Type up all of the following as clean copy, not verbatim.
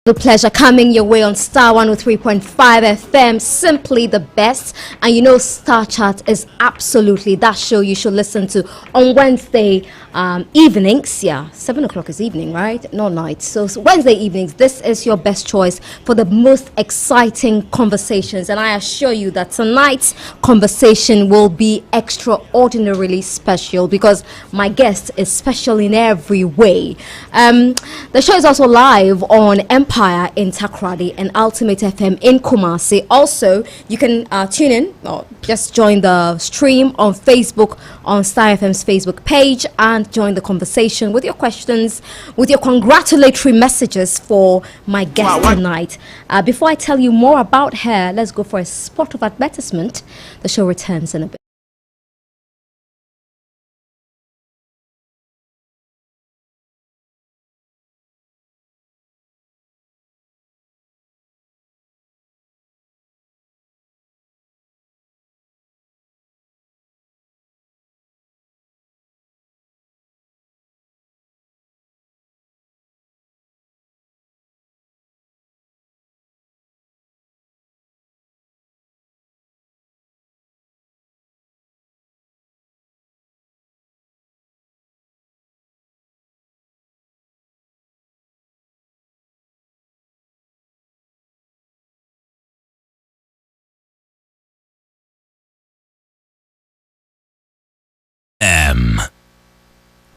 The pleasure coming your way on Star 103.5 FM, simply the best. And you know, Star Chat is absolutely that show you should listen to on Wednesday evenings. Yeah, 7 o'clock is evening, right? Not night. So Wednesday evenings, this is your best choice for the most exciting conversations. And I assure you that tonight's conversation will be extraordinarily special because my guest is special in every way. The show is also live on Empire in Takoradi and Ultimate FM in Kumasi. Also, you can tune in or just join the stream on Facebook, on Star FM's Facebook page, and join the conversation with your questions, with your congratulatory messages for my guest tonight. Before I tell you more about her, let's go for a spot of advertisement. The show returns in a bit.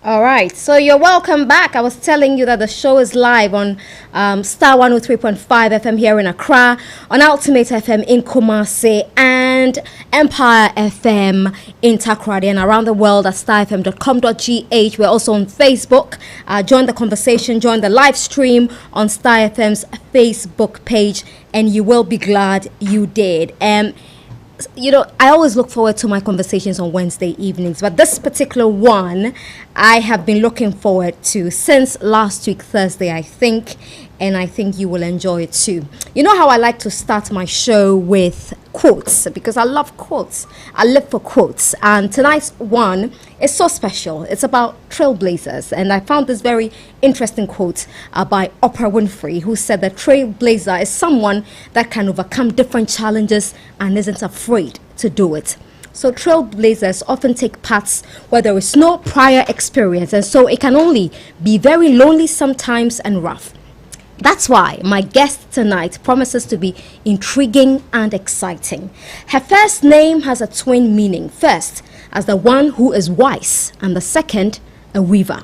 All right, so you're welcome back. I was telling you that the show is live on Star 103.5 FM here in Accra, on Ultimate FM in Kumasi, and Empire FM in Takoradi, and around the world at starfm.com.gh. We're also on Facebook. Join the conversation, join the live stream on Star FM's Facebook page, and you will be glad you did. You know, I always look forward to my conversations on Wednesday evenings, but this particular one I have been looking forward to since last week, Thursday, I think, and I think you will enjoy it too. You know how I like to start my show with quotes, because I love quotes. I live for quotes, and tonight's one is so special. It's about trailblazers, and I found this very interesting quote by Oprah Winfrey, who said that trailblazer is someone that can overcome different challenges and isn't afraid to do it. So trailblazers often take paths where there is no prior experience, and so it can only be very lonely sometimes and rough. That's why my guest tonight promises to be intriguing and exciting. Her first name has a twin meaning. First, as the one who is wise, and the second, a weaver.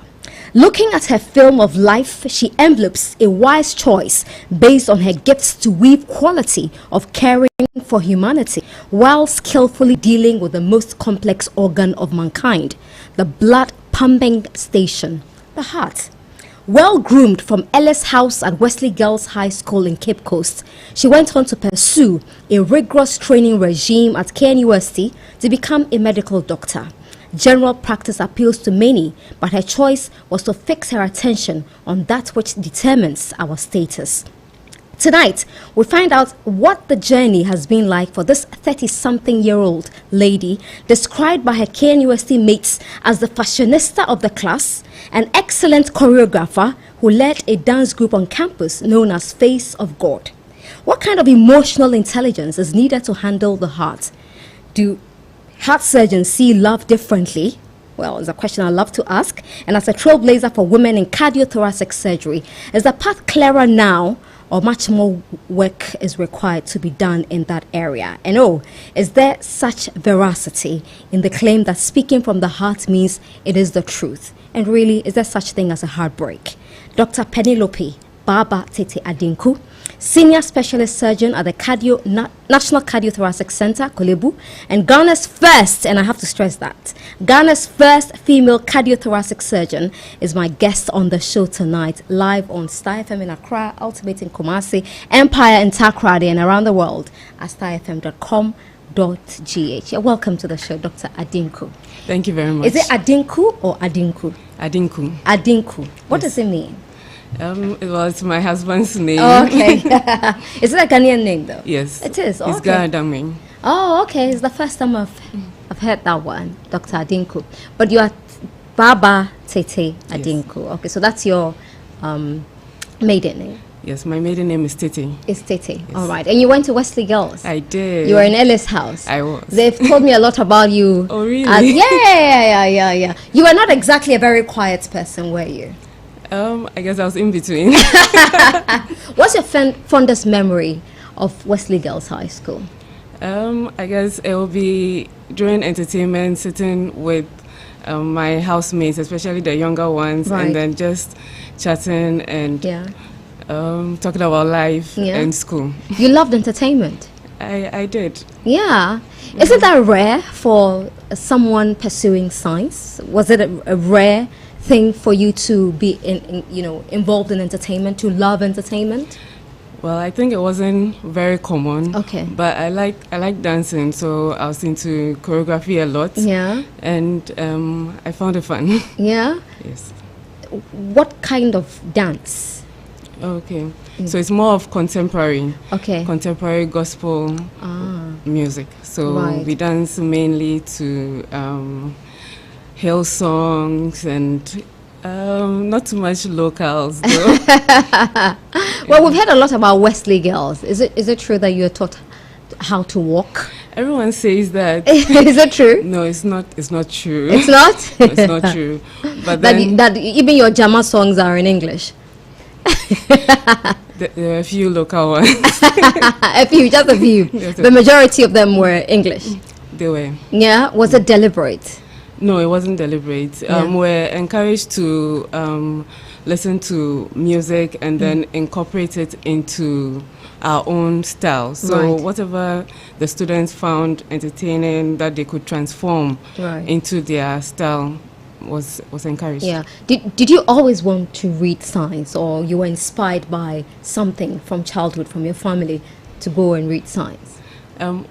Looking at her film of life, she envelopes a wise choice based on her gifts to weave quality of caring for humanity while skillfully dealing with the most complex organ of mankind, the blood pumping station, the heart. Well groomed from Ellis House at Wesley Girls High School in Cape Coast, she went on to pursue a rigorous training regime at KNUST to become a medical doctor. General practice appeals to many, but her choice was to fix her attention on that which determines our status. Tonight, we find out what the journey has been like for this 30-something-year-old lady, described by her KNUST mates as the fashionista of the class, an excellent choreographer who led a dance group on campus known as Face of God. What kind of emotional intelligence is needed to handle the heart? Do heart surgeons see love differently? Well, it's a question I love to ask. And as a trailblazer for women in cardiothoracic surgery, is the path clearer now, or much more work is required to be done in that area? And is there such veracity in the claim that speaking from the heart means it is the truth? And really, is there such thing as a heartbreak? Dr. Penelope Baaba Tettey Adinku, Senior Specialist Surgeon at the National Cardiothoracic Center, Kolebu, and Ghana's first, and I have to stress that, Ghana's first female cardiothoracic surgeon, is my guest on the show tonight, live on Star FM in Accra, Ultimate in Kumasi, Empire in Takoradi, and around the world at starfm.com.gh. Welcome to the show, Dr. Adinku. Thank you very much. Is it Adinku or Adinku? Adinku. Adinku. What does it mean? It was my husband's name. Oh, okay. Is it a Ghanaian name though? Yes. It is. It's Ghanaian. Oh, okay. It's the first time I've heard that one, Dr. Adinku. But you are Baaba Tettey Adinku. Yes. Okay, so that's your maiden name. Yes, my maiden name is Tettey. It's Tettey. All right. And you went to Wesley Girls? I did. You were in Ellis House? I was. They've told me a lot about you. Oh, really? Yeah. You were not exactly a very quiet person, were you? I guess I was in between. What's your fondest memory of Wesley Girls High School? I guess it will be during entertainment, sitting with my housemates, especially the younger ones, Right. and then just chatting and talking about life and school. You loved entertainment? I did. Yeah. Isn't that rare for someone pursuing science? Was it a rare thing for you to be involved in entertainment, to love entertainment? Well, I think it wasn't very common. Okay. But I like dancing, so I was into choreography a lot. Yeah. And I found it fun. Yeah. Yes. What kind of dance? Okay. So it's more of contemporary. Okay. Contemporary gospel music. So Right. we dance mainly to hill songs and not too much locals though. Well, we've heard a lot about Wesley Girls. Is it true that you're taught how to walk? Everyone says that. Is it true? No, it's not. It's not true. It's not? No, it's not true. But then that even your Jama songs are in English? there are a few local ones. A few, just a few. The majority of them were English. They were. Yeah? Was it deliberate? No, it wasn't deliberate. We're encouraged to listen to music and then incorporate it into our own style. So Right. whatever the students found entertaining that they could transform into their style was encouraged. Yeah. Did you always want to read science, or you were inspired by something from childhood, from your family, to go and read science?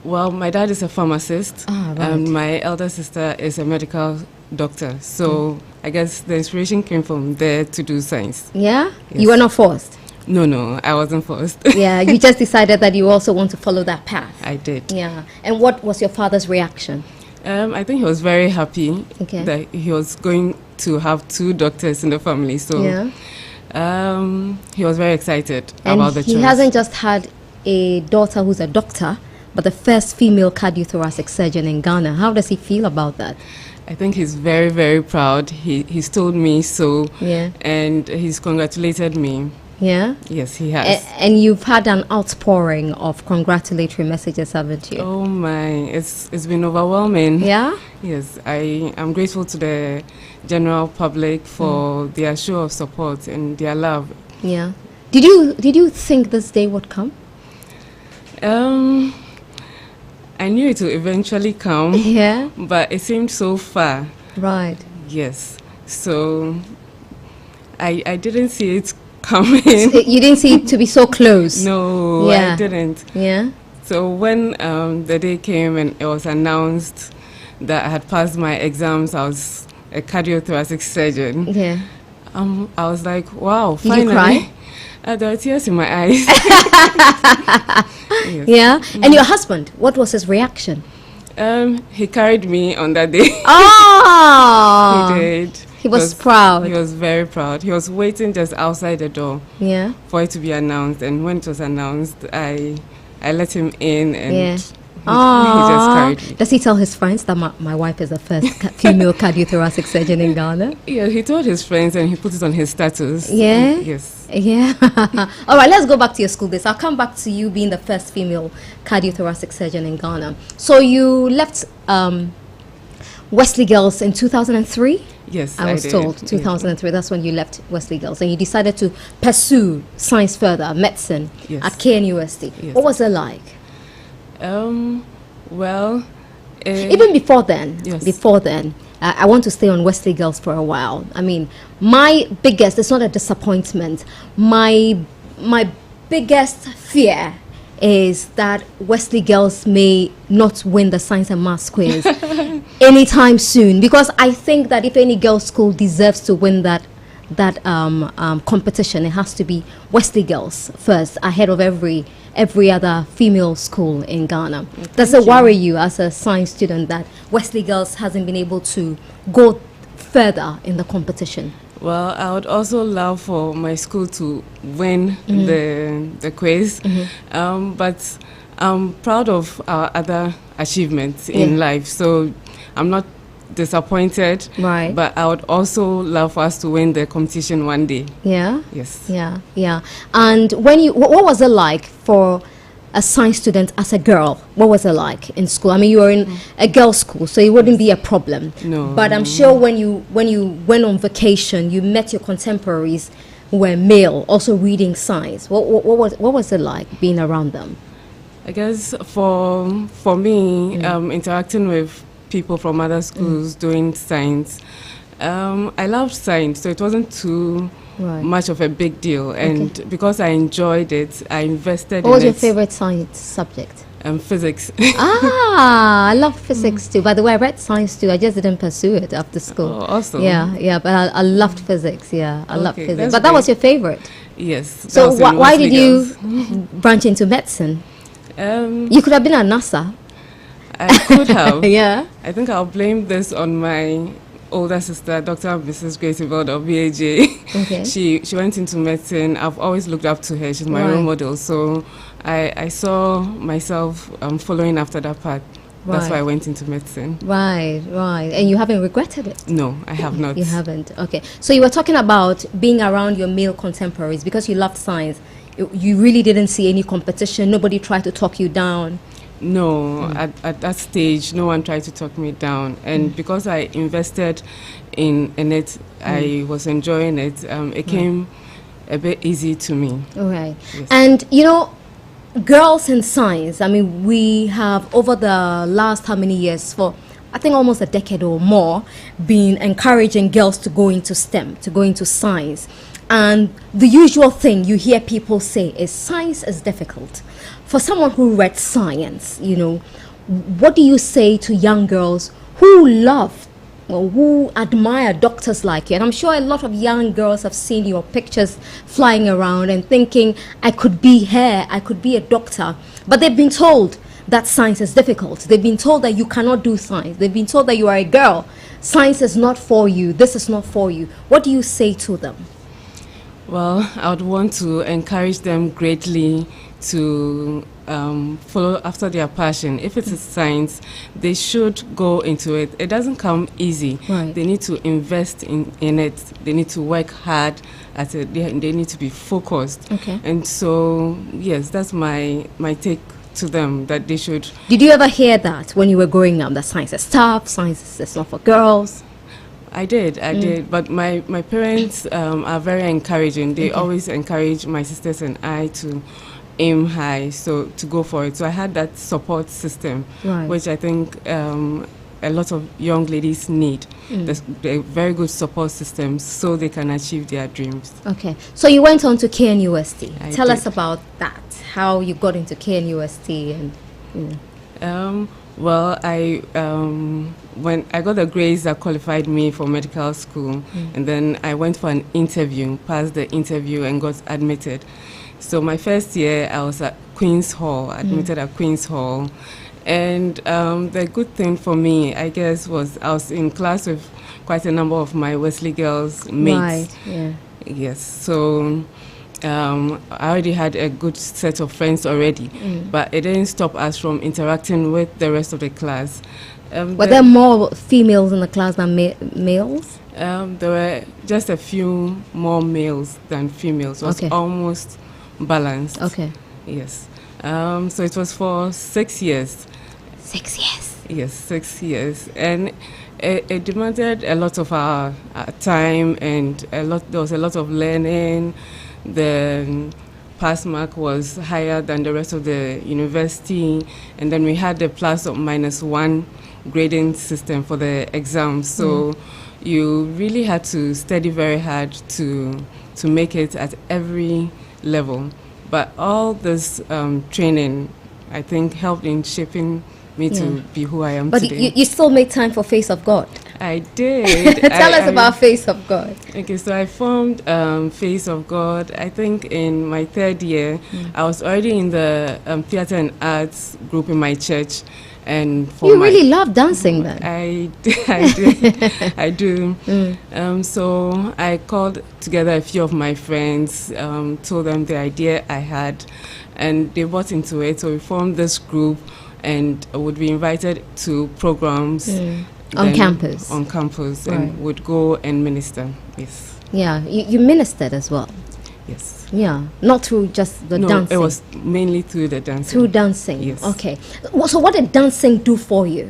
Well, my dad is a pharmacist, Right. and my elder sister is a medical doctor. So I guess the inspiration came from there to do science. Yeah? Yes. You were not forced? No, I wasn't forced. Yeah, you just decided that you also want to follow that path. I did. Yeah. And what was your father's reaction? I think he was very happy Okay. that he was going to have 2 doctors in the family. So he was very excited about the choice. He hasn't just had a daughter who's a doctor, but the first female cardiothoracic surgeon in Ghana. How does he feel about that? I think he's very, very proud. He's told me so. Yeah. And he's congratulated me. Yeah? Yes, he has. And you've had an outpouring of congratulatory messages, haven't you? Oh my, it's been overwhelming. Yeah? Yes, I am grateful to the general public for their show of support and their love. Yeah. Did you think this day would come? I knew it would eventually come. Yeah. But it seemed so far. Right. Yes. So I didn't see it coming. You didn't see it to be so close? No, Yeah. I didn't. Yeah. So when the day came and it was announced that I had passed my exams, I was a cardiothoracic surgeon. Yeah. I was like, wow, Did finally. you cry? There are tears in my eyes. Yes. Yeah. And your husband, what was his reaction? He carried me on that day. Oh! He did. He was proud. He was very proud. He was waiting just outside the door Yeah. for it to be announced. And when it was announced, I let him in and Yeah. he just carried me. Does he tell his friends that my wife is the first female cardiothoracic surgeon in Ghana? Yeah, he told his friends and he put it on his status. Yeah? Yes. Yeah. All right, let's go back to your school days. I'll come back to you being the first female cardiothoracic surgeon in Ghana. So you left Wesley Girls in 2003? Yes, I was did. told 2003. That's when you left Wesley Girls, and you decided to pursue science further, medicine Yes. at KNUST. Yes. What was it like? Well, Even before then, Yes. I want to stay on Wesley Girls for a while. I mean, my biggest, it's not a disappointment, my biggest fear is that Wesley Girls may not win the science and maths quiz anytime soon, because I think that if any girls' school deserves to win that competition, it has to be Wesley Girls first, ahead of every other female school in Ghana. Does it worry you as a science student that Wesley Girls hasn't been able to go further in the competition? Well, I would also love for my school to win the quiz, but I'm proud of our other achievements in life, so I'm not disappointed. Right. But I would also love for us to win the competition one day. Yeah. Yes. Yeah. Yeah. And when you, what was it like for a science student as a girl? What was it like in school? I mean, you were in a girls' school, so it wouldn't be a problem. No. But I'm sure when you went on vacation, you met your contemporaries who were male, also reading science. What was it like being around them? I guess for me, interacting with people from other schools doing science, I loved science, so it wasn't too much of a big deal. And because I enjoyed it, I invested in it. What was your favorite science subject? Physics. I love physics too. By the way, I read science too. I just didn't pursue it after school. Oh, awesome. Yeah, but I loved physics. Yeah, I loved physics. But great. that was your favorite? Yes. So why did you branch into medicine? You could have been at NASA. I could have. Yeah. I think I'll blame this on my older sister, Dr. and Mrs. Grace Ivaldo of BAJ. Okay. She went into medicine. I've always looked up to her. She's my role model. So I saw myself following after that path. That's why I went into medicine. Right. And you haven't regretted it? No, I have not. You haven't. Okay. So you were talking about being around your male contemporaries because you loved science. You really didn't see any competition. Nobody tried to talk you down. No, at that stage, no one tried to talk me down. And because I invested in it, I was enjoying it. It came a bit easy to me. All right. Yes. And, girls in science, I mean, we have over the last how many years, for I think almost a decade or more, been encouraging girls to go into STEM, to go into science. And the usual thing you hear people say is science is difficult. For someone who read science, what do you say to young girls who love or who admire doctors like you? And I'm sure a lot of young girls have seen your pictures flying around and thinking, I could be here, I could be a doctor. But they've been told that science is difficult. They've been told that you cannot do science. They've been told that you are a girl. Science is not for you. This is not for you. What do you say to them? Well, I would want to encourage them greatly to follow after their passion. If it's science, they should go into it. It doesn't come easy. Right. They need to invest in it. They need to work hard at it. They need to be focused. Okay. And so, yes, that's my take to them, that they should. Did you ever hear that when you were growing up, that science is tough, science is not for girls? I did, but my parents are very encouraging. They always encourage my sisters and I to aim high, so to go for it. So I had that support system, which I think a lot of young ladies need. The very good support systems so they can achieve their dreams. Okay. So you went on to KNUST. Tell us about that, how you got into KNUST and Well, when I got the grades that qualified me for medical school, and then I went for an interview, passed the interview and got admitted. So my first year, I was at Queen's Hall, admitted at Queen's Hall. And the good thing for me, I guess, was I was in class with quite a number of my Wesley girls mates. Right, yeah. Yes, so I already had a good set of friends already, but it didn't stop us from interacting with the rest of the class. Were there more females in the class than males? There were just a few more males than females. It was almost balanced. Okay. Yes. So it was for 6 years. 6 years? Yes, 6 years. And it demanded a lot of our time, and there was a lot of learning. The pass mark was higher than the rest of the university, and then we had the plus or minus one grading system for the exams. So you really had to study very hard to make it at every level. But all this training, I think, helped in shaping me to be who I am today. But you still made time for Face of God. I did. Tell us about Face of God. Okay, so I formed Face of God, I think, in my 3rd year. I was already in the theater and arts group in my church, And for you really love dancing then? I do. So I called together a few of my friends, told them the idea I had, and they bought into it. So we formed this group and would be invited to programs on campus. On campus, and would go and minister. Yes. Yeah, you ministered as well. Yes. Yeah, not through just the dancing. It was mainly through the dancing. Through dancing. Yes. Okay. So what did dancing do for you?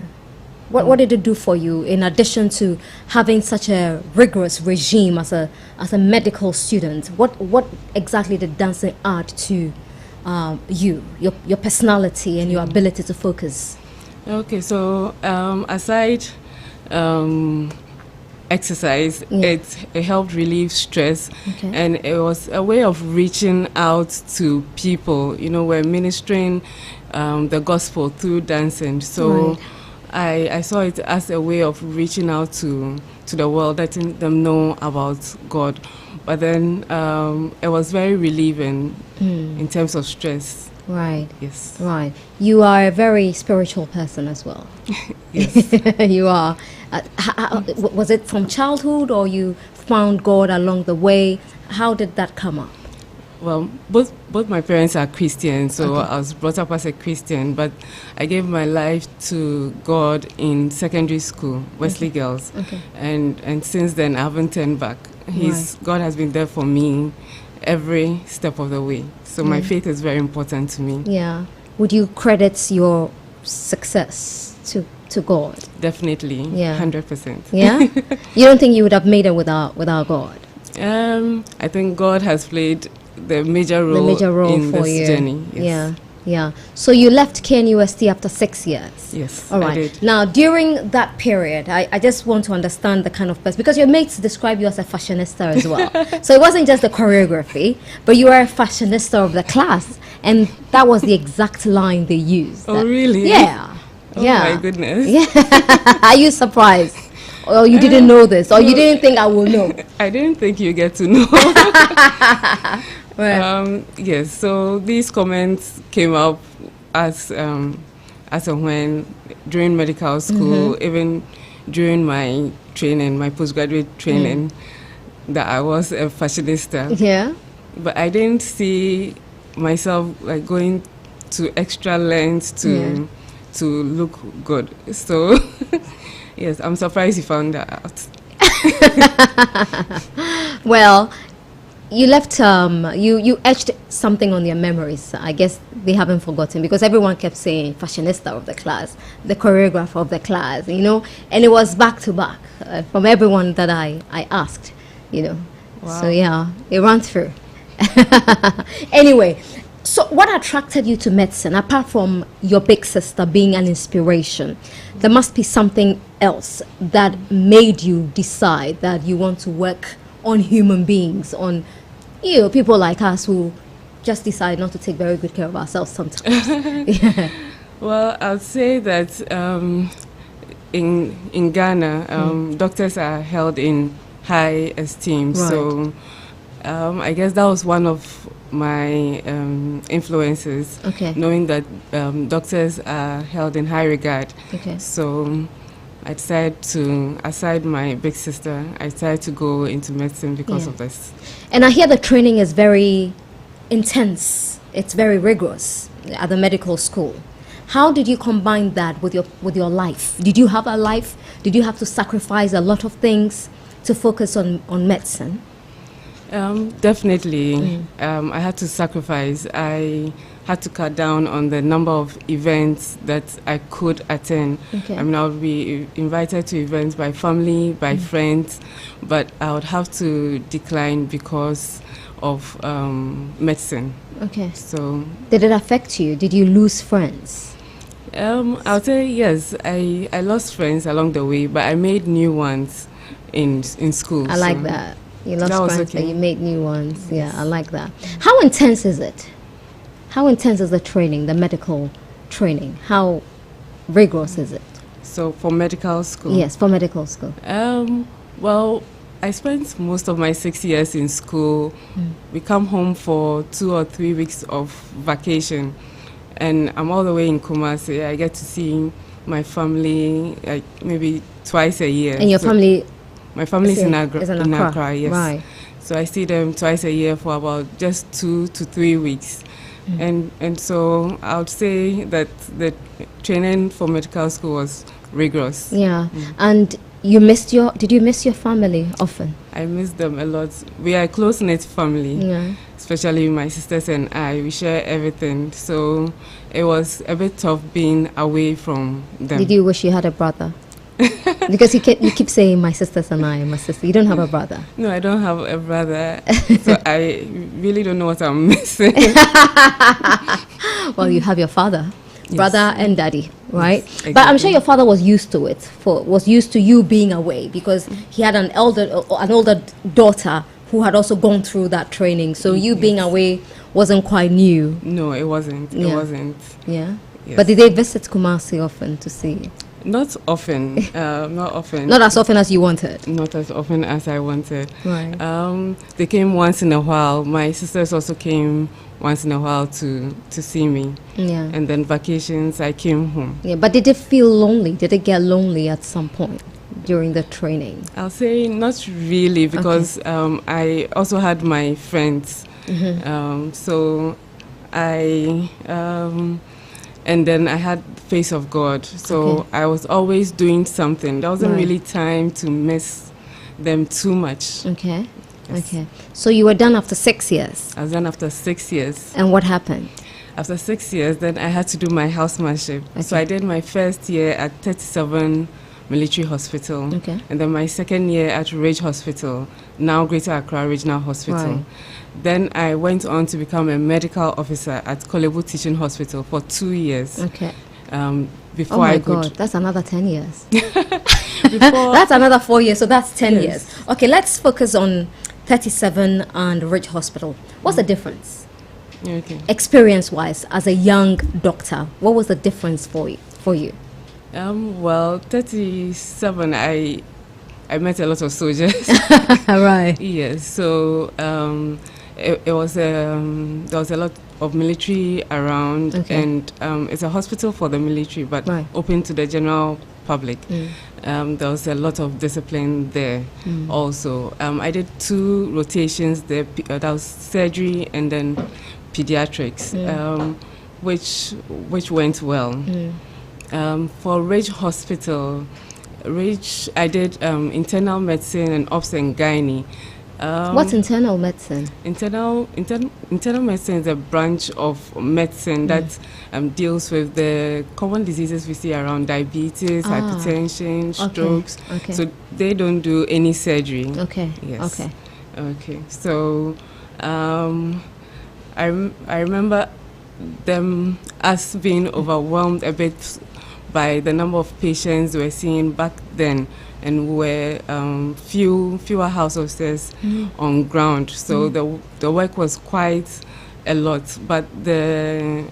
What did it do for you in addition to having such a rigorous regime as a medical student? What exactly did dancing add to your personality and your ability to focus? Okay, so aside exercise, it helped relieve stress, and it was a way of reaching out to people. We're ministering the gospel through dancing, so I saw it as a way of reaching out to the world, letting them know about God. But then it was very relieving in terms of stress. Right. Yes. Right. You are a very spiritual person as well. Yes. You are. Was it from childhood, or you found God along the way? How did that come up? Well, both my parents are Christians, so I was brought up as a Christian, but I gave my life to God in secondary school, Wesley Girls. And since then I haven't turned back. God has been there for me every step of the way. So my faith is very important to me. Yeah. Would you credit your success to God? Definitely. Yeah. 100%. Yeah? You don't think you would have made it without God? I think God has played the major role in for this you. Journey. Yes. Yeah. So you left KNUST after 6 years. Yes. All right. I did. Now, during that period, I just want to understand the kind of person, because your mates describe you as a fashionista as well. So it wasn't just the choreography, but you were a fashionista of the class, and that was the exact line they used. Oh, really? Yeah. Oh my goodness. Yeah. Are you surprised? Or you didn't know this? Or you didn't think I will know? I didn't think you get to know. Right. Yes, so these comments came up as and when during medical school, even during my training, my postgraduate training, that I was a fashionista. Yeah. But I didn't see myself like going to extra lengths to look good. So yes, I'm surprised you found that out. Well, you left, you etched something on their memories. I guess they haven't forgotten, because everyone kept saying fashionista of the class, the choreographer of the class, and it was back to back from everyone that I asked, Wow. So yeah, it ran through. Anyway, so what attracted you to medicine, apart from your big sister being an inspiration? There must be something else that made you decide that you want to work on human beings, on people like us who just decide not to take very good care of ourselves sometimes. Yeah. Well, I'll say that in Ghana, doctors are held in high esteem. Right. So I guess that was one of my influences, knowing that doctors are held in high regard. So I decided to, aside my big sister, I decided to go into medicine because of this. And I hear the training is very intense. It's very rigorous at the medical school. How did you combine that with your life? Did you have a life? Did you have to sacrifice a lot of things to focus on medicine? Definitely. I had to sacrifice. I had to cut down on the number of events that I could attend. I mean, I would be invited to events by family, by friends, but I would have to decline because of medicine. So did it affect you? Did you lose friends? I'll say yes. I lost friends along the way, but I made new ones in school. I like that. You lost friends, but you made new ones. Yeah, I like that. How intense is it? How intense is the training, the medical training? How rigorous is it? So for medical school? Yes, for medical school. Well, I spent most of my 6 years in school. We come home for 2 or 3 weeks of vacation. and I'm all the way in Kumasi. I get to see my family like maybe twice a year. And your family? My family is in Accra. Yes. Right. So I see them twice a year for about just 2 to 3 weeks. And so I would say that the training for medical school was rigorous. Yeah. And did you miss your family often? I miss them a lot. We are a close-knit family. Yeah. Especially my sisters and I, we share everything. So it was a bit tough being away from them. Did you wish you had a brother? Because you keep saying my sisters and I, my sister. You don't have a brother. No, I don't have a brother. So I really don't know what I'm missing. Well, you have your father, yes. brother and daddy, right? Yes, exactly. But I'm sure your father was used to it. Was used to you being away because he had an older daughter who had also gone through that training. So you being away wasn't quite new. No, it wasn't. Yeah. It wasn't. Yeah. Yes. But did they visit Kumasi often to see you? Not often. Not often. Not as often as you wanted. Not as often as I wanted. Right. They came once in a while. My sisters also came once in a while to see me. Yeah. And then vacations, I came home. Yeah. But did it feel lonely? Did it get lonely at some point during the training? I'll say not really because I also had my friends. Mm-hmm. So I and then I had Face of God. So I was always doing something. There wasn't really time to miss them too much. Okay. Yes. Okay. So you were done after 6 years. I was done after 6 years. And what happened? After 6 years, then I had to do my housemanship. Okay. So I did my first year at 37 Military Hospital. Okay. And then my second year at Ridge Hospital, now Greater Accra Regional Hospital. Right. Then I went on to become a medical officer at Kolebu Teaching Hospital for 2 years. Okay. Before Oh my I could. God, that's another 10 years. Before That's another 4 years, so that's 10 Yes. years. Okay, let's focus on 37 and Ridge Hospital. What's the difference? Okay. Experience-wise, as a young doctor, what was the difference for you? Well, 37, I met a lot of soldiers. Right. Yes, so it was there was a lot of military around, and it's a hospital for the military, but open to the general public. There was a lot of discipline there. Also, I did 2 rotations there. That was surgery and then pediatrics, which went well. For Ridge Hospital, I did internal medicine and obs and gynae. What's internal medicine? Internal medicine is a branch of medicine that deals with the common diseases we see around diabetes, hypertension, strokes. Okay. So they don't do any surgery. Okay. Yes. Okay. Okay. So I remember us being overwhelmed a bit by the number of patients we were seeing back then, and were fewer house officers on ground. So the work was quite a lot, but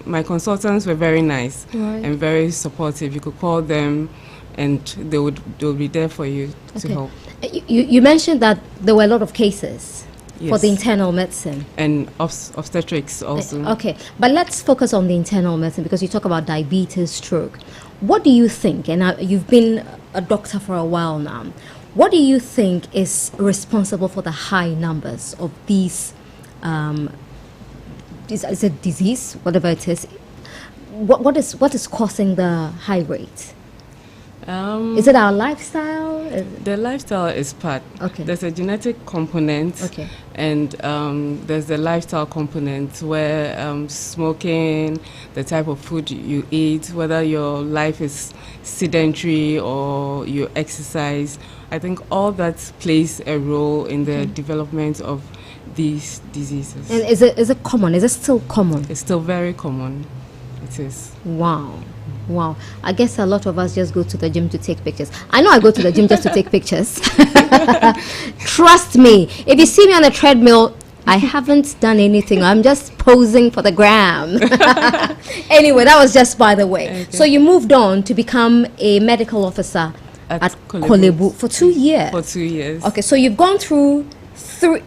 my consultants were very nice and very supportive. You could call them and they would be there for you to help. You mentioned that there were a lot of cases. Yes. For the internal medicine. And obstetrics also. Okay, but let's focus on the internal medicine because you talk about diabetes, stroke. What do you think, and you've been a doctor for a while now, what do you think is responsible for the high numbers of these, is it disease, whatever it is? What is causing the high rate? Is it our lifestyle? The lifestyle is part. Okay. There's a genetic component. Okay. And there's the lifestyle component where smoking, the type of food you eat, whether your life is sedentary or you exercise. I think all that plays a role in the development of these diseases. And is it common? Is it still common? It's still very common. It is. Wow. I guess a lot of us just go to the gym to take pictures. I know I go to the gym just to take pictures. Trust me. If you see me on a treadmill, I haven't done anything. I'm just posing for the gram. Anyway, that was just by the way. Okay. So you moved on to become a medical officer at Kolebu for 2 years. For 2 years. Okay, so you've gone through 3.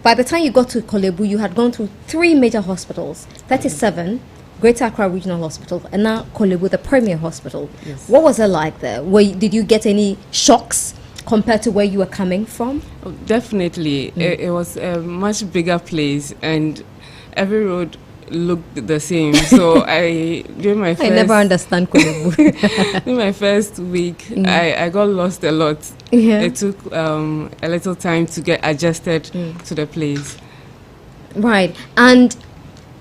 By the time you got to Kolebu, you had gone through 3 major hospitals, 37, Greater Accra Regional Hospital, and now Kolebu, the Premier Hospital. Yes. What was it like there? Did you get any shocks compared to where you were coming from? Oh, definitely. It was a much bigger place, and every road looked the same. So I never understand Kolebu. in my first week, I got lost a lot. Yeah. It took a little time to get adjusted to the place. Right. And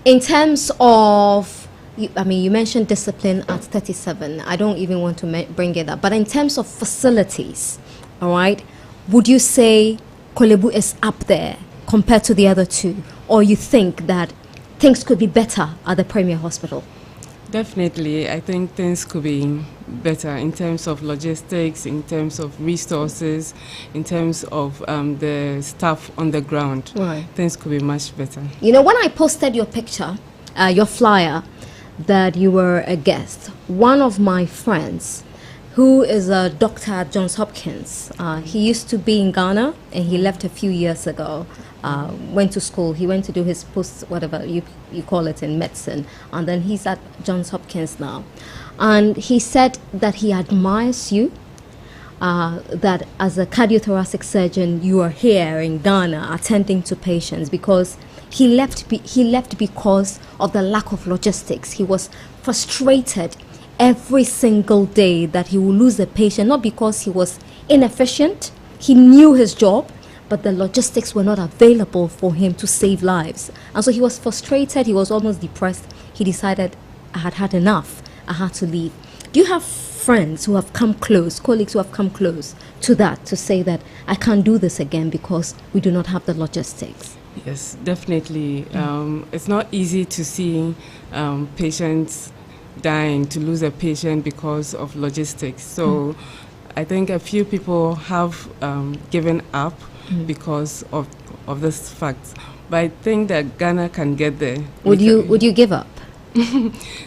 in terms of, you mentioned discipline at 37. I don't even want to bring it up. But in terms of facilities, all right, would you say Kolebu is up there compared to the other two? Or you think that things could be better at the Premier Hospital? Definitely. I think things could be better in terms of logistics, in terms of resources, in terms of the staff on the ground. Right. Things could be much better. You know, when I posted your picture, your flyer, that you were a guest, one of my friends, who is a doctor at Johns Hopkins, he used to be in Ghana, and he left a few years ago. Went to school. He went to do his post, whatever you call it, in medicine, and then he's at Johns Hopkins now. And he said that he admires you, that as a cardiothoracic surgeon you are here in Ghana attending to patients, because he left because of the lack of logistics. He was frustrated every single day that he would lose a patient, not because he was inefficient. He knew his job, but the logistics were not available for him to save lives. And so he was frustrated, he was almost depressed. He decided, I had had enough, I had to leave. Do you have friends who have come close, colleagues who have come close to that, to say that I can't do this again because we do not have the logistics? Yes, definitely. It's not easy to see patients dying, to lose a patient because of logistics. So I think a few people have given up because of this fact. But I think that Ghana can get there. Would you give up?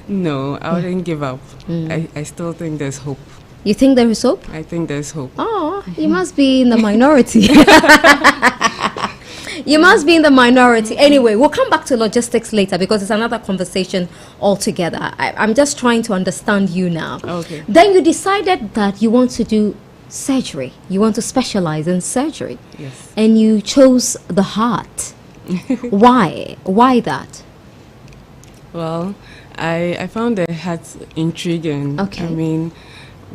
No, I wouldn't give up. I still think there's hope. You think there is hope? I think there's hope. Oh, you must be in the minority. You must be in the minority. Anyway, we'll come back to logistics later because it's another conversation altogether. I'm just trying to understand you now. Okay. Then you decided that you want to do surgery. You want to specialize in surgery. Yes. And you chose the heart. Why? Why that? Well, I found the heart intriguing. Okay. I mean,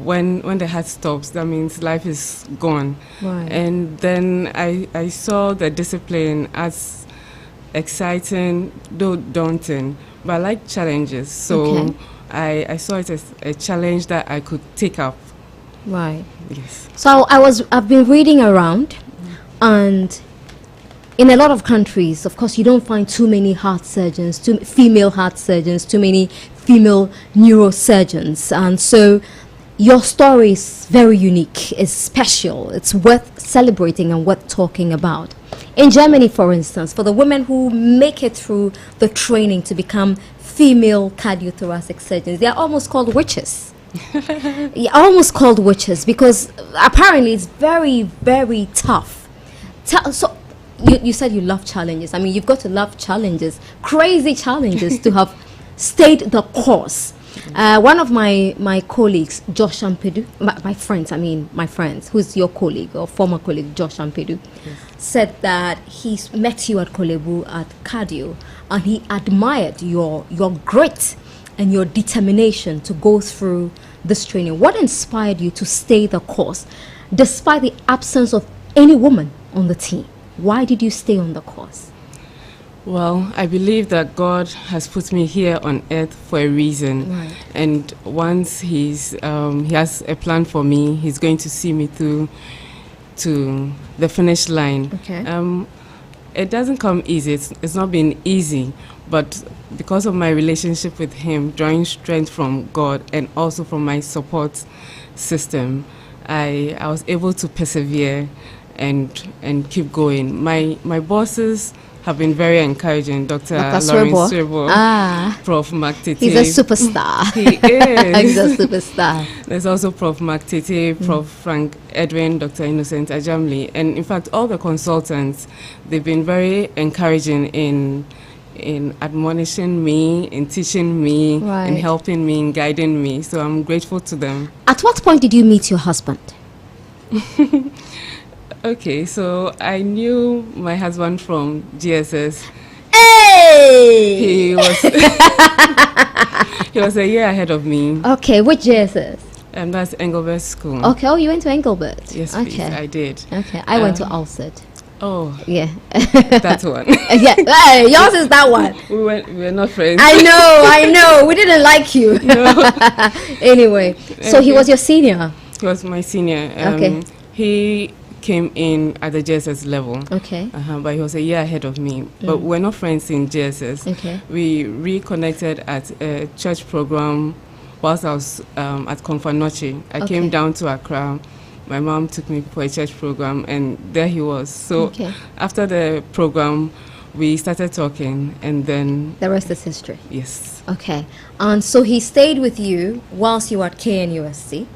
when the heart stops, that means life is gone. Right. And then I saw the discipline as exciting, though daunting, but I like challenges. So I saw it as a challenge that I could take up. Right. Yes. So I've been reading around, and in a lot of countries, of course, you don't find too many heart surgeons, female heart surgeons, too many female neurosurgeons. And so your story is very unique, it's special, it's worth celebrating and worth talking about. In Germany, for instance, for the women who make it through the training to become female cardiothoracic surgeons, they are almost called witches. Yeah, almost called witches, because apparently it's very, very tough. So you said you love challenges. I mean, you've got to love challenges, crazy challenges, to have stayed the course. One of my colleagues, Josh Ampedu, my friends, who's your colleague or former colleague, Josh Ampedu, said that he met you at Kolebu at Cardio, and he admired your grit and your determination to go through this training. What inspired you to stay the course, despite the absence of any woman on the team? Why did you stay on the course? Well, I believe that God has put me here on earth for a reason. Right. And once he has a plan for me, he's going to see me through to the finish line. Okay. It doesn't come easy. It's not been easy, but because of my relationship with him, drawing strength from God and also from my support system, I was able to persevere and keep going. My bosses have been very encouraging. Dr. Lawrence Swebo, Prof. Mark Tettey. He's a superstar. He is. He's a superstar. There's also Prof. Mark Tettey, Prof. Frank Edwin, Dr. Innocent Ajamli. And in fact, all the consultants, they've been very encouraging in in admonishing me, in teaching me, Right. in helping me, in guiding me. So I'm grateful to them. At what point did you meet your husband? Okay, so I knew my husband from GSS. Hey! He was he was a year ahead of me, Okay, which JSS? and that's Engelbert School. Okay, oh, you went to Engelbert. Yes, okay. please, I did. Okay, I went to Ulcid. Oh, Yeah. that one. Yeah, hey, yours is that one. We were not friends. I know. We didn't like you. No. Anyway, so he Okay. was your senior. He was my senior. Okay. He came in at the JSS level. Okay. But he was a year ahead of me. But we're not friends in JSS. Okay. We reconnected at a church program whilst I was at Confanoche. I Okay. came down to Accra. My mom took me for a church program, and there he was. So Okay. after the program, we started talking, and then, The rest is history. yes. Okay. And so he stayed with you whilst you were at KNUST.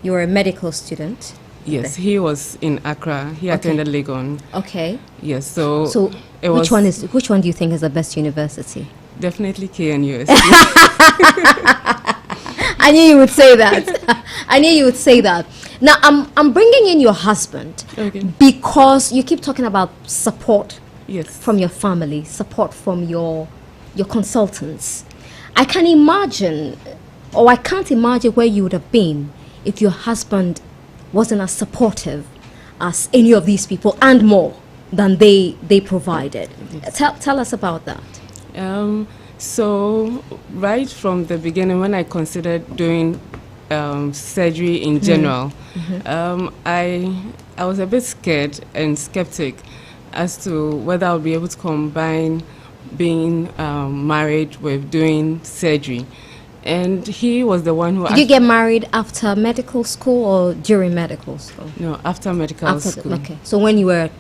You were a medical student. Yes, he was in Accra. He attended Legon. Okay. Yes, so So it which was one do you think is the best university? definitely KNUS. I knew you would say that. I knew you would say that. Now I'm bringing in your husband Okay. because you keep talking about support Yes. from your family, support from your consultants. I can imagine, or I can't imagine where you would have been if your husband wasn't as supportive as any of these people and more than they provided. Tell us about that. So right from the beginning, when I considered doing surgery in general, I was a bit scared and skeptic as to whether I would be able to combine being married with doing surgery. And he was the one who... Did you get married after medical school or during medical school? No, after medical school. Okay. So when you were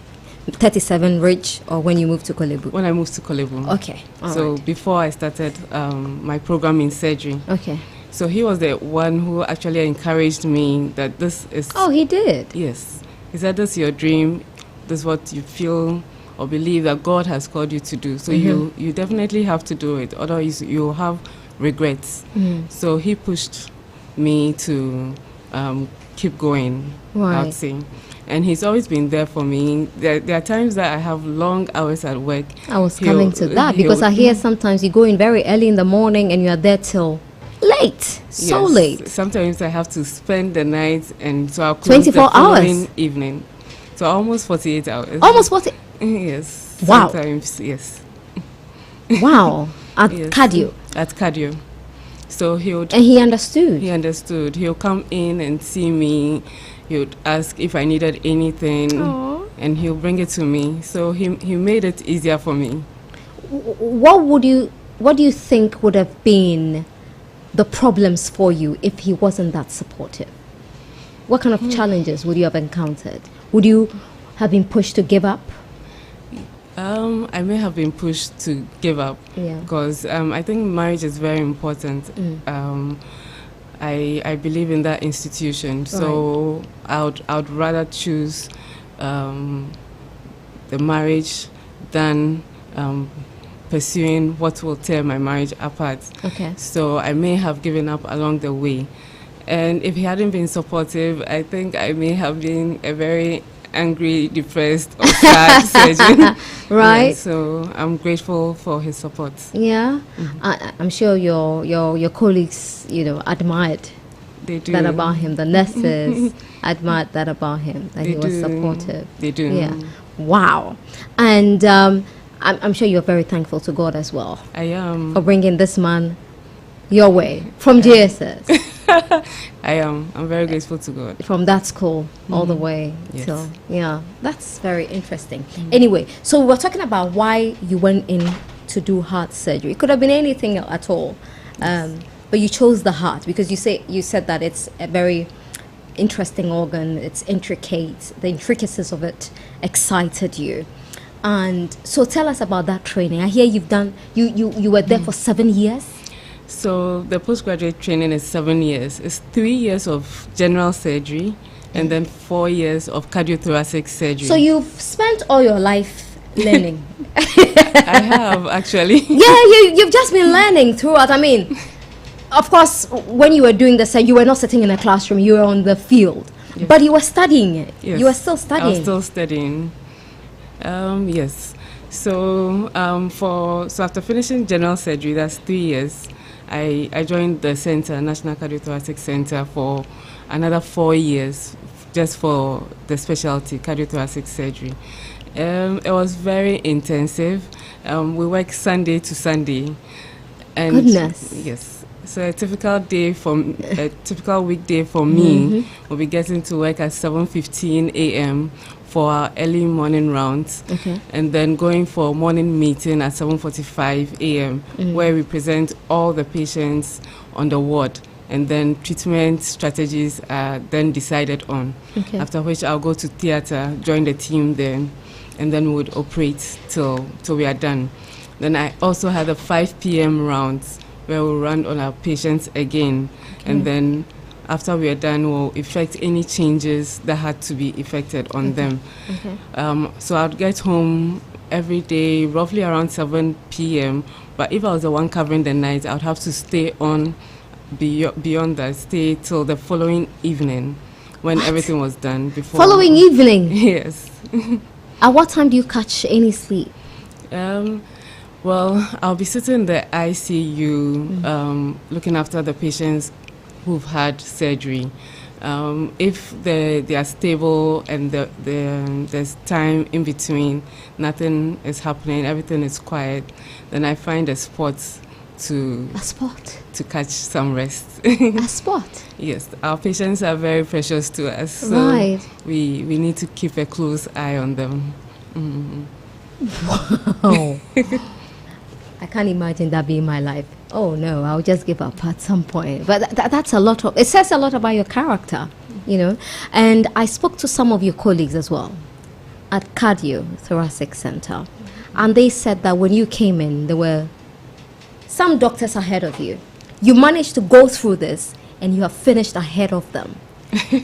37 rich or when you moved to Kolebu? When I moved to Kolebu. Okay. All So right. before I started my program in surgery. Okay. So he was the one who actually encouraged me that this is... Oh, he did? Yes. He said, this is your dream. This is what you feel or believe that God has called you to do. So you definitely have to do it. Otherwise, you'll have regrets. So he pushed me to keep going, I Right. would say. And he's always been there for me. There are times that I have long hours at work. I was He'll- coming to that because he'll- I hear sometimes you go in very early in the morning and you are there till late, so Yes. late. Sometimes I have to spend the night, and so I'll close 24 the following hours? evening. So almost 48 hours. Almost 40. Yes. Wow. Sometimes, yes. Wow. At Yes. cardio. At cardio. So he And he understood. understood. He'll come in and see me. He would ask if I needed anything, Aw. and he'll bring it to me. So he made it easier for me. What do you think would have been the problems for you if he wasn't that supportive? What kind of challenges would you have encountered? Would you have been pushed to give up? I may have been pushed to give up Yeah. because I think marriage is very important. I believe in that institution, so I would rather choose the marriage than pursuing what will tear my marriage apart. Okay. So I may have given up along the way. And if he hadn't been supportive, I think I may have been a very angry, depressed, or sad surgeon. Right. Yeah, so I'm grateful for his support. Yeah. I'm sure your colleagues, admired They do. that about him. The nurses admired that about him, that They he was do. supportive. They do. Yeah. Wow. And I'm sure you're very thankful to God as well I am. for bringing this man your way from GSS, I am. I'm very grateful to God. from that school all the way Yes. till, yeah, that's very interesting. Anyway, so we're talking about why you went in to do heart surgery. It could have been anything at all, but you chose the heart because you said that it's a very interesting organ. It's intricate. The intricacies of it excited you. And so tell us about that training. I hear you've done, you were there for 7 years. So the postgraduate training is 7 years. It's 3 years of general surgery and then 4 years of cardiothoracic surgery. So you've spent all your life learning? I have, actually. Yeah, you've just been learning throughout. I mean, of course, when you were doing this, you were not sitting in a classroom, you were on the field. Yes. But you were studying it. Yes. You were still studying. I was still studying. Yes. So, so after finishing general surgery, that's 3 years, I joined the center, National Cardiothoracic Center, for another 4 years, just for the specialty, cardiothoracic surgery. It was very intensive. We work Sunday to Sunday. And Goodness. Yes. So a typical weekday for me will be getting to work at 7:15 a.m. for our early morning rounds, and then going for morning meeting at 7:45 a.m. where we present all the patients on the ward, and then treatment strategies are then decided on. After which I'll go to theater, join the team there, and then we would operate till we are done. Then I also had a 5 p.m. rounds where we'll run on our patients again, and then after we are done, we'll effect any changes that had to be effected on them. So I'd get home every day, roughly around 7 p.m. But if I was the one covering the night, I'd have to stay on beyond that, stay till the following evening when everything was done. Before Following evening? Yes. At what time do you catch any sleep? Well, I'll be sitting in the ICU looking after the patients who've had surgery. If they are stable and there's time in between, nothing is happening, everything is quiet, then I find a spot to catch some rest. A spot? Yes, our patients are very precious to us, so right. we need to keep a close eye on them. Wow. I can't imagine that being my life. Oh no, I'll just give up at some point. But that's a lot of, it says a lot about your character, you know. And I spoke to some of your colleagues as well at Cardiothoracic Center. And they said that when you came in, there were some doctors ahead of you. You managed to go through this and you have finished ahead of them.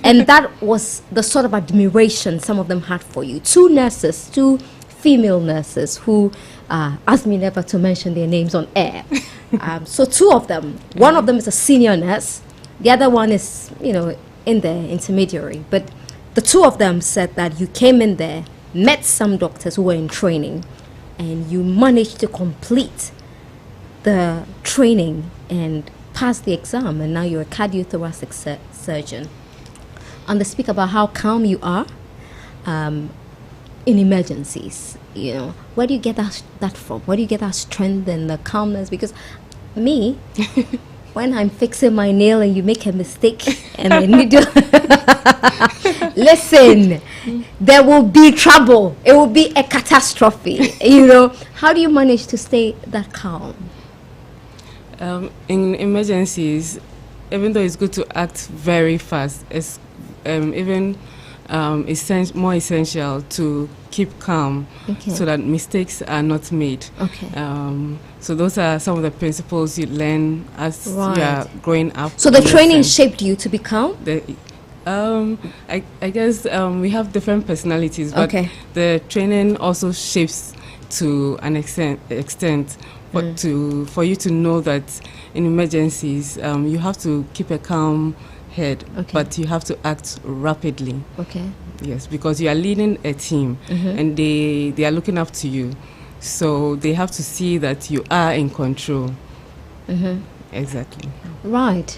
And that was the sort of admiration some of them had for you. Two female nurses who asked me never to mention their names on air. So two of them, one of them is a senior nurse, the other one is, you know, in the intermediary. But the two of them said that you came in there, met some doctors who were in training, and you managed to complete the training and pass the exam, and now you're a cardiothoracic surgeon. And they speak about how calm you are in emergencies. You know, where do you get that from? Where do you get that strength and the calmness? Because me, when I'm fixing my nail and you make a mistake and the needle, listen, there will be trouble. It will be a catastrophe. You know, how do you manage to stay that calm? In emergencies, even though it's good to act very fast, it's even more essential to keep calm, so that mistakes are not made. So those are some of the principles you learn as you are growing up. So the training shaped you to be calm? I guess we have different personalities, but the training also shapes to an extent. But for you to know that in emergencies, you have to keep a calm head, but you have to act rapidly. Yes, because you are leading a team, and they are looking up to you, so they have to see that you are in control. Exactly. Right.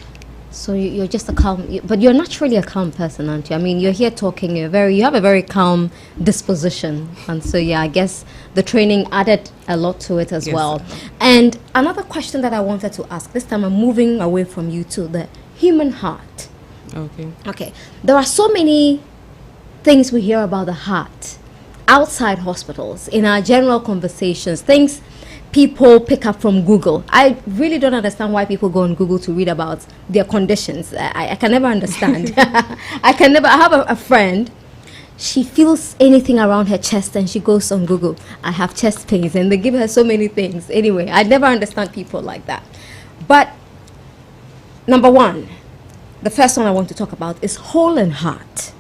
So you're just a calm, but you're naturally a calm person, aren't you? I mean, you're here talking. You have a very calm disposition, and so yeah, I guess the training added a lot to it as well. And another question that I wanted to ask this time, I'm moving away from you to the human heart. Okay. There are so many things we hear about the heart outside hospitals in our general conversations. Things people pick up from Google. I really don't understand why people go on Google to read about their conditions. I can never understand. I have a friend, she feels anything around her chest and she goes on Google, I have chest pains, and they give her so many things. Anyway, I never understand people like that. But number one, the first one I want to talk about is whole and heart.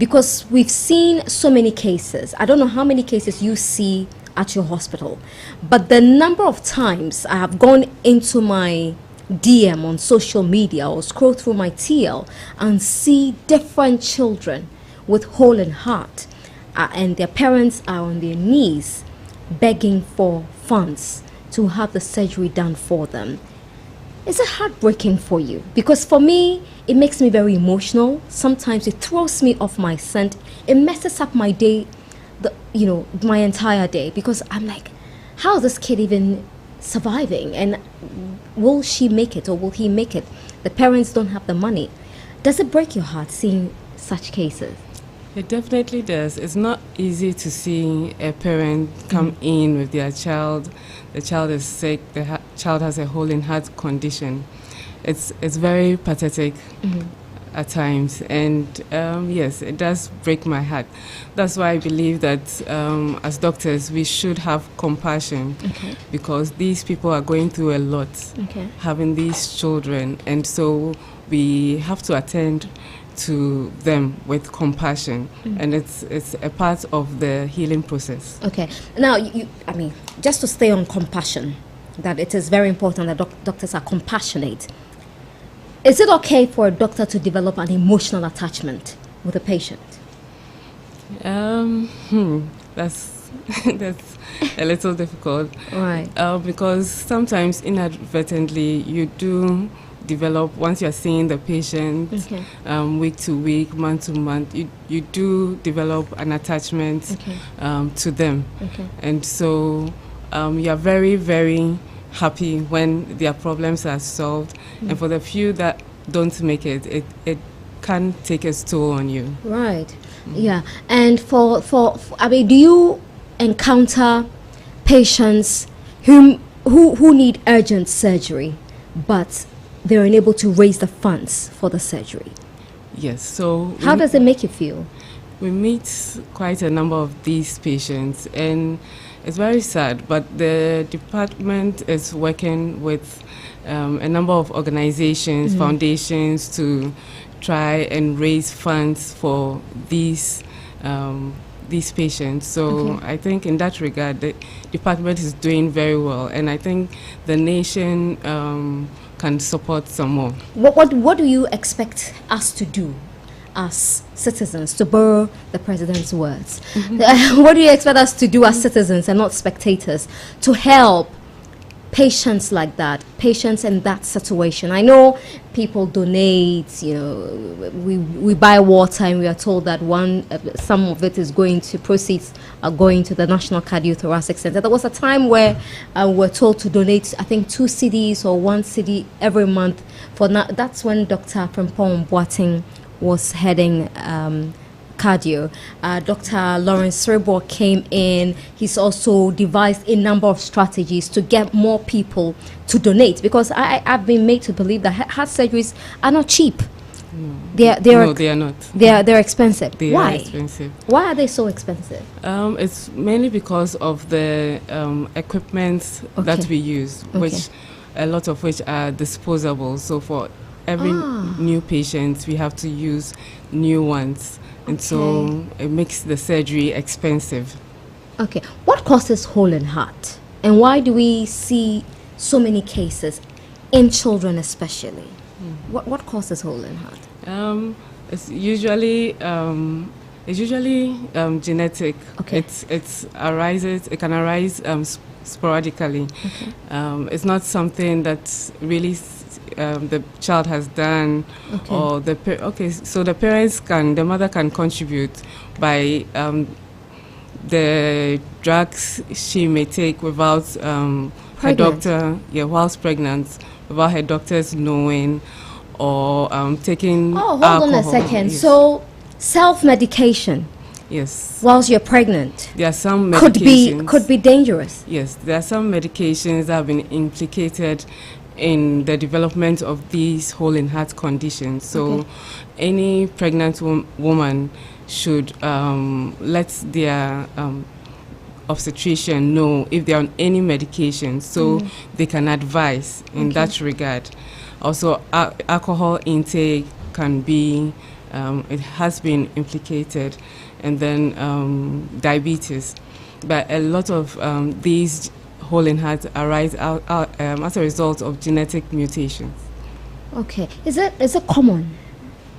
because we've seen so many cases. I don't know how many cases you see at your hospital, but the number of times I have gone into my DM on social media or scroll through my TL and see different children with hole in heart, and their parents are on their knees begging for funds to have the surgery done for them. Is it heartbreaking for you? Because for me, it makes me very emotional. Sometimes it throws me off my scent. It messes up my day, my entire day, because I'm like, how is this kid even surviving? And will she make it or will he make it? The parents don't have the money. Does it break your heart seeing such cases? It definitely does. It's not easy to see a parent come in with their child. The child is sick. The child has a hole in heart condition. It's very pathetic at times, and yes, it does break my heart. That's why I believe that as doctors we should have compassion, because these people are going through a lot, having these children, and so we have to attend to them with compassion, and it's a part of the healing process. Okay. Now, I mean, just to stay on compassion, that it is very important that doctors are compassionate. Is it okay for a doctor to develop an emotional attachment with a patient? That's a little difficult, right? Because sometimes inadvertently you do develop, once you're seeing the patient week to week, month to month, you do develop an attachment to them, and so you're very, very happy when their problems are solved, and for the few that don't make it can take a toll on you. Right. Yeah. And for I mean, do you encounter patients who need urgent surgery, but they're unable to raise the funds for the surgery? Yes. So how does it make you feel? We meet quite a number of these patients, and it's very sad, but the department is working with a number of organizations, foundations, to try and raise funds for these patients. So I think in that regard, the department is doing very well, and I think the nation can support some more. What do you expect us to do as citizens, to borrow the president's words? What do you expect us to do as citizens and not spectators to help patients like that, patients in that situation? I know people donate, we buy water, and we are told that some of it is going to, proceeds are going to the National Cardiothoracic Center. There was a time where we're told to donate, I think, 2 cedis or 1 cedi every month. That's when Dr. Frimpong Boateng was heading cardio. Dr. Lawrence Srebo came in. He's also devised a number of strategies to get more people to donate, because I've been made to believe that heart surgeries are not cheap. They are not. They're expensive. They Why? Are expensive. Why are they so expensive? It's mainly because of the equipment that we use, which a lot of which are disposable. So for every new patient, we have to use new ones, and so it makes the surgery expensive. Okay. What causes hole in heart, and why do we see so many cases in children especially? What causes hole in heart? It's usually genetic. It can arise sporadically. It's not something that really the child has done, or so the mother can contribute by the drugs she may take without her doctor, whilst pregnant, without her doctors knowing, or taking hold alcohol. on a second. Yes. So self-medication, whilst you're pregnant, there are some medications could be dangerous. Yes, there are some medications that have been implicated in the development of these hole in heart conditions. So any pregnant woman should let their obstetrician know if they're on any medication, so they can advise in that regard. Also, alcohol intake can be it has been implicated, and then diabetes. But a lot of these hole in heart arise as a result of genetic mutations. Okay, is it common?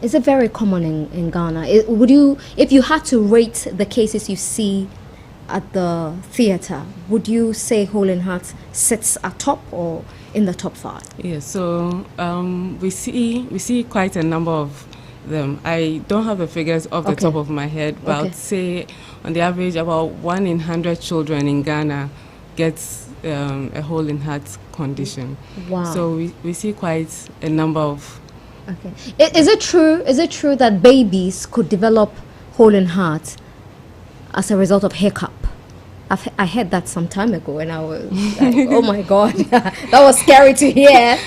Is it very common in Ghana? Would you, if you had to rate the cases you see at the theater, would you say hole in heart sits at top or in the top 5? Yeah, so we see quite a number of them. I don't have the figures off the top of my head, but I would say on the average about 1 in 100 children in Ghana gets a hole in heart condition. Wow. So we see quite a number of. Okay. Is it true that babies could develop hole in heart as a result of hiccup? I heard that some time ago, and I was like, oh my God, that was scary to hear.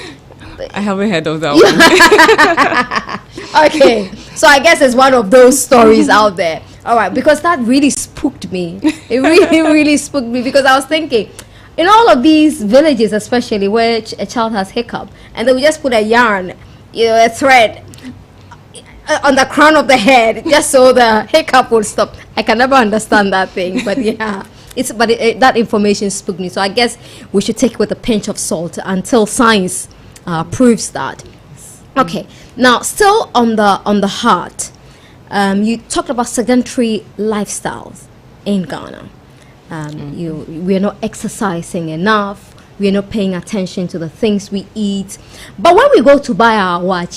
I haven't heard of that one. Okay, so I guess it's one of those stories out there. All right, because that really spooked me. It really spooked me, because I was thinking, in all of these villages, especially where a child has hiccup, and then we just put a yarn, a thread on the crown of the head just so the hiccup will stop. I can never understand that thing, but yeah. That information spooked me, so I guess we should take it with a pinch of salt until science proves that. Okay, now still on the heart, you talked about sedentary lifestyles in Ghana. We are not exercising enough. We are not paying attention to the things we eat. But when we go to buy our watch,